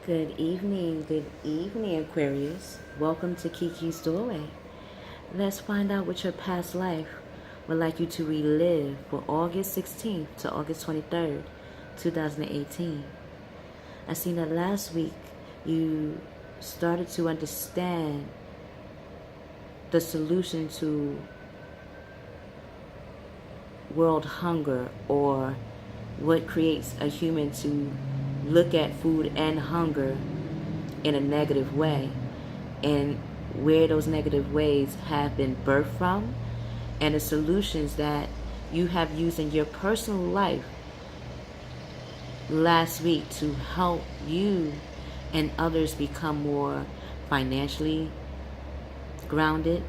Good evening, Aquarius. Welcome to Kiki's Doorway. Let's find out what your past life would like you to relive for August 16th to August 23rd, 2018. I seen that last week you started to understand the solution to world hunger, or what creates a human to look at food and hunger in a negative way, and where those negative ways have been birthed from, and the solutions that you have used in your personal life last week to help you and others become more financially grounded,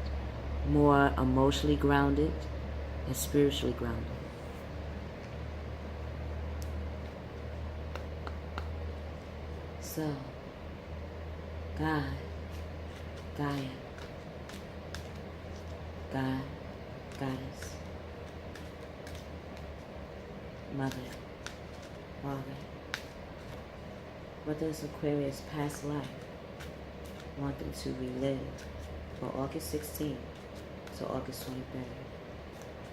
more emotionally grounded, and spiritually grounded. So, God, Gaia, God, Goddess, Mother, Father, what does Aquarius' past life want them to relive for August 16th to August 23rd?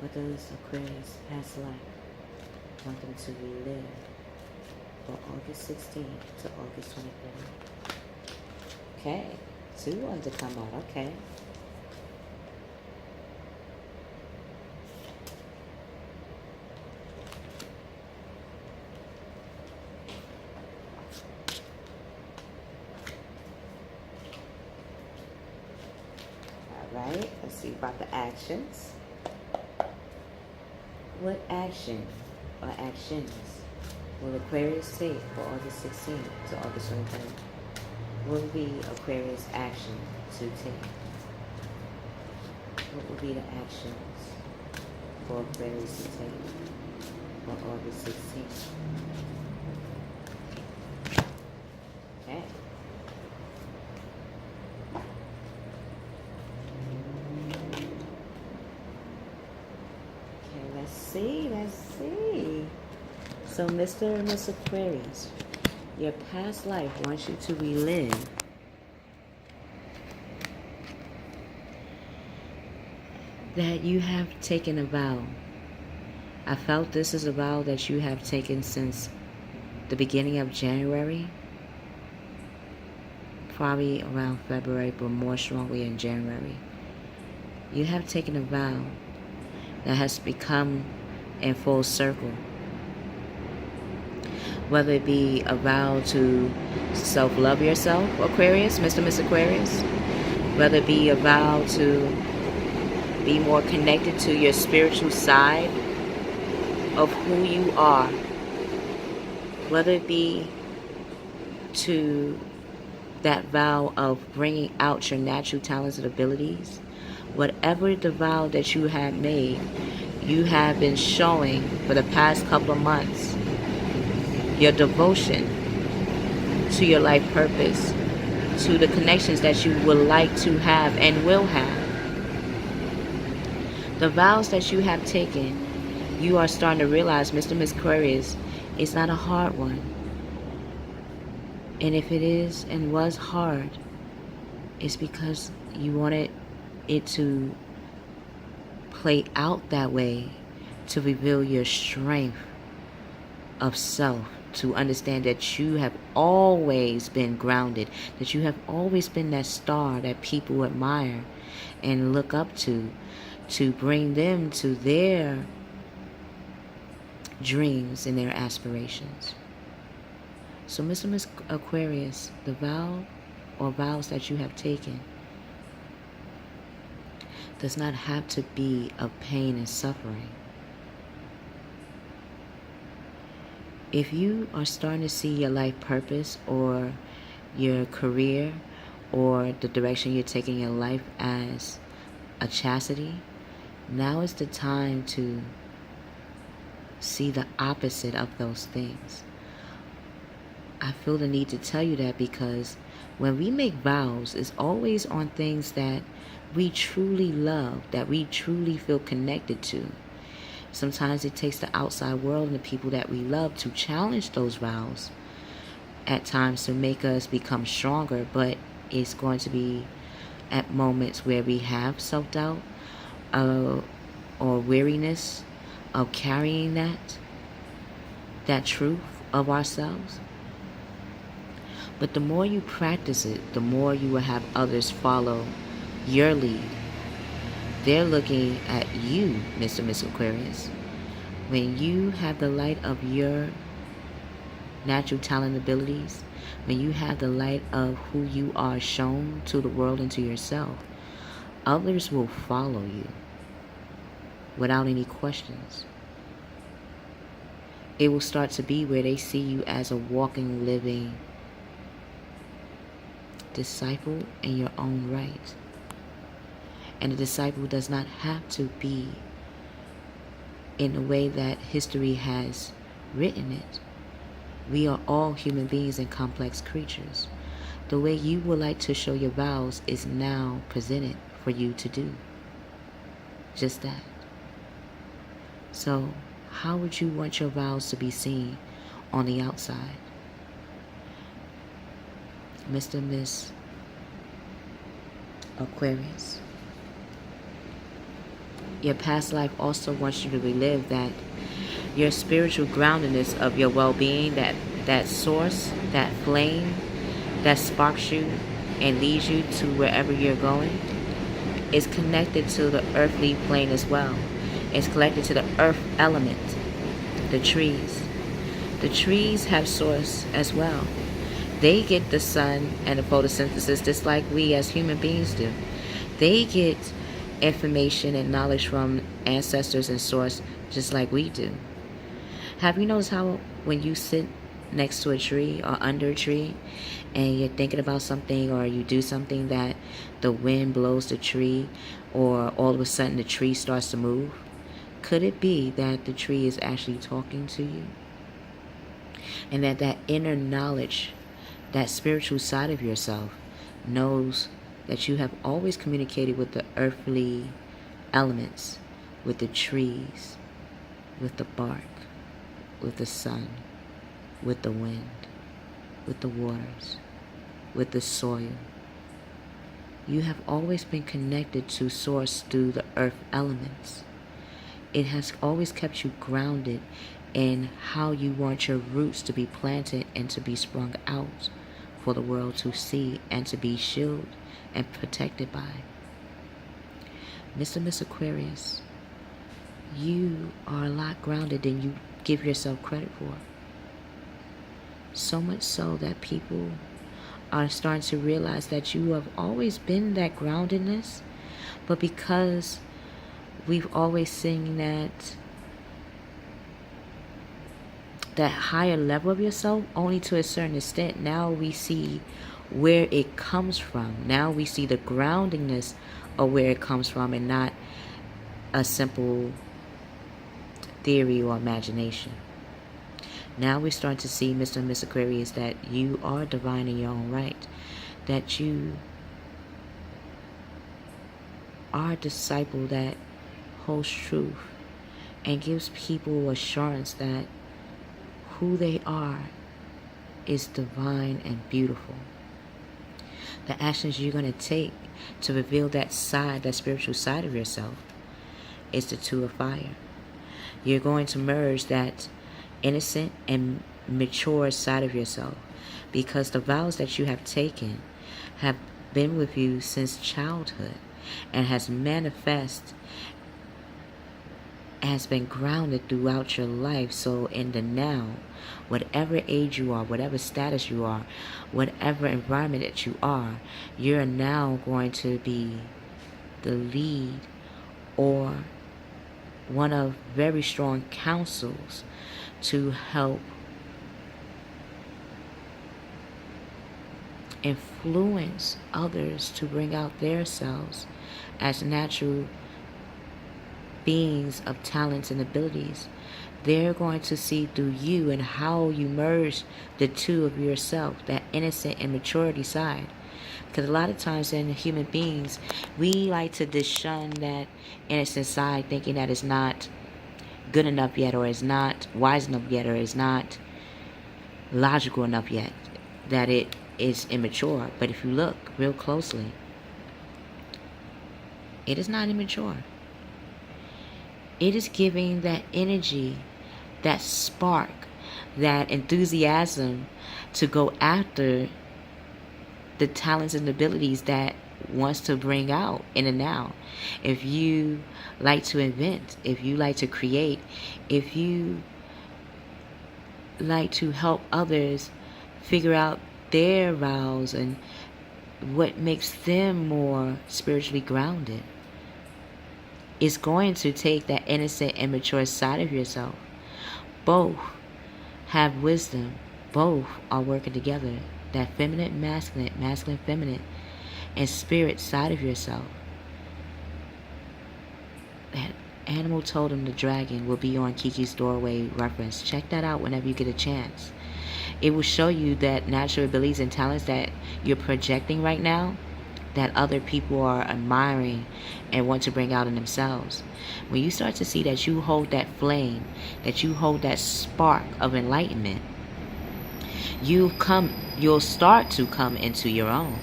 What does Aquarius' past life want them to relive for August 16th to August 23rd? Okay, two ones to come out. Okay. All right, let's see about the actions. What action or actions will Aquarius take for August 16th to August 23rd? What will be Aquarius' action to take? What will be the actions for Aquarius to take for August 16th? Okay. Okay, let's see. So, Mr. and Miss Aquarius, your past life wants you to relive that you have taken a vow. I felt this is a vow that you have taken since the beginning of January, probably around February, but more strongly in January. You have taken a vow that has become in full circle. Whether it be a vow to self-love yourself, Aquarius, Mr. Miss Aquarius. Whether it be a vow to be more connected to your spiritual side of who you are. Whether it be to that vow of bringing out your natural talents and abilities. Whatever the vow that you have made, you have been showing for the past couple of months your devotion to your life purpose, to the connections that you would like to have and will have. The vows that you have taken, you are starting to realize, Mr. Miss Aquarius, it's not a hard one. And if it is and was hard, it's because you wanted it to play out that way to reveal your strength of self, to understand that you have always been grounded, that you have always been that star that people admire and look up to bring them to their dreams and their aspirations. So, Mr. Miss Aquarius, the vow or vows that you have taken does not have to be of pain and suffering. If you are starting to see your life purpose or your career or the direction you're taking your life as a chastity, now is the time to see the opposite of those things. I feel the need to tell you that because when we make vows, it's always on things that we truly love, that we truly feel connected to. Sometimes it takes the outside world and the people that we love to challenge those vows at times to make us become stronger, but it's going to be at moments where we have self-doubt or weariness of carrying that truth of ourselves. But the more you practice it, the more you will have others follow your lead. They're looking at you, Mr. Mrs Aquarius. When you have the light of your natural talent abilities, when you have the light of who you are shown to the world and to yourself, others will follow you without any questions. It will start to be where they see you as a walking, living disciple in your own right. And a disciple does not have to be in the way that history has written it. We are all human beings and complex creatures. The way you would like to show your vows is now presented for you to do. Just that. So, how would you want your vows to be seen on the outside? Mr. Miss Aquarius. Your past life also wants you to relive that your spiritual groundedness of your well-being, that source, that flame that sparks you and leads you to wherever you're going, is connected to the earthly plane as well. It's connected to the earth element, the trees. The trees have source as well. They get the sun and the photosynthesis just like we as human beings do. They get information and knowledge from ancestors and source just like we do. Have you noticed how when you sit next to a tree or under a tree and you're thinking about something or you do something that the wind blows the tree or all of a sudden the tree starts to move? Could it be that the tree is actually talking to you? And that inner knowledge, that spiritual side of yourself, knows that you have always communicated with the earthly elements, with the trees, with the bark, with the sun, with the wind, with the waters, with the soil. You have always been connected to source through the earth elements. It has always kept you grounded in how you want your roots to be planted and to be sprung out for the world to see and to be shielded and protected by. Mr. Miss Aquarius, you are a lot grounded than you give yourself credit for. So much so that people are starting to realize that you have always been that groundedness, but because we've always seen that higher level of yourself only to a certain extent, now we see where it comes from. Now we see the groundingness of where it comes from and not a simple theory or imagination. Now we're starting to see, Mr. and Miss Aquarius, that you are divine in your own right, that you are a disciple that holds truth and gives people assurance that who they are is divine and beautiful. The actions you're going to take to reveal that side, that spiritual side of yourself, is the two of fire. You're going to merge that innocent and mature side of yourself, because the vows that you have taken have been with you since childhood and has been grounded throughout your life. So in the now, whatever age you are, whatever status you are, whatever environment that you are, you're now going to be the lead or one of very strong counsels to help influence others to bring out their selves as natural beings of talents and abilities. They're going to see through you and how you merge the two of yourself, that innocent and maturity side. Because a lot of times in human beings, we like to shun that innocent side, thinking that it's not good enough yet, or it's not wise enough yet, or it's not logical enough yet. that it is immature. But if you look real closely, it is not immature. It is giving that energy, that spark, that enthusiasm to go after the talents and abilities that wants to bring out in the now. If you like to invent, if you like to create, if you like to help others figure out their vows and what makes them more spiritually grounded, it's going to take that innocent, immature side of yourself. Both have wisdom. Both are working together. That feminine, masculine, masculine, feminine, and spirit side of yourself. That animal totem, the dragon, will be on Kiki's Doorway reference. Check that out whenever you get a chance. It will show you that natural abilities and talents that you're projecting right now, that other people are admiring and want to bring out in themselves. When you start to see that you hold that flame, that you hold that spark of enlightenment, you'll start to come into your own.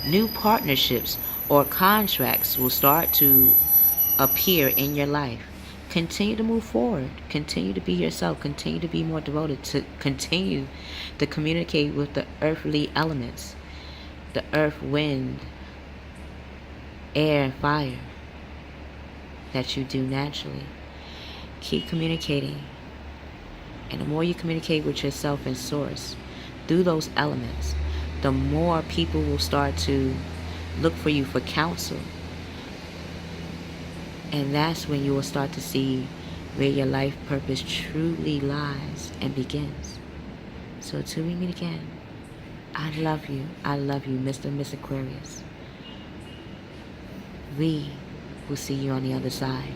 New partnerships or contracts will start to appear in your life. Continue to move forward. Continue to be yourself. Continue to be more devoted. To continue to communicate with the earthly elements, the earth, wind, air, fire, that you do naturally. Keep communicating. And the more you communicate with yourself and source through those elements, the more people will start to look for you for counsel. And that's when you will start to see where your life purpose truly lies and begins. So till we meet again, I love you. I love you, Mr. and Mrs Aquarius. We will see you on the other side.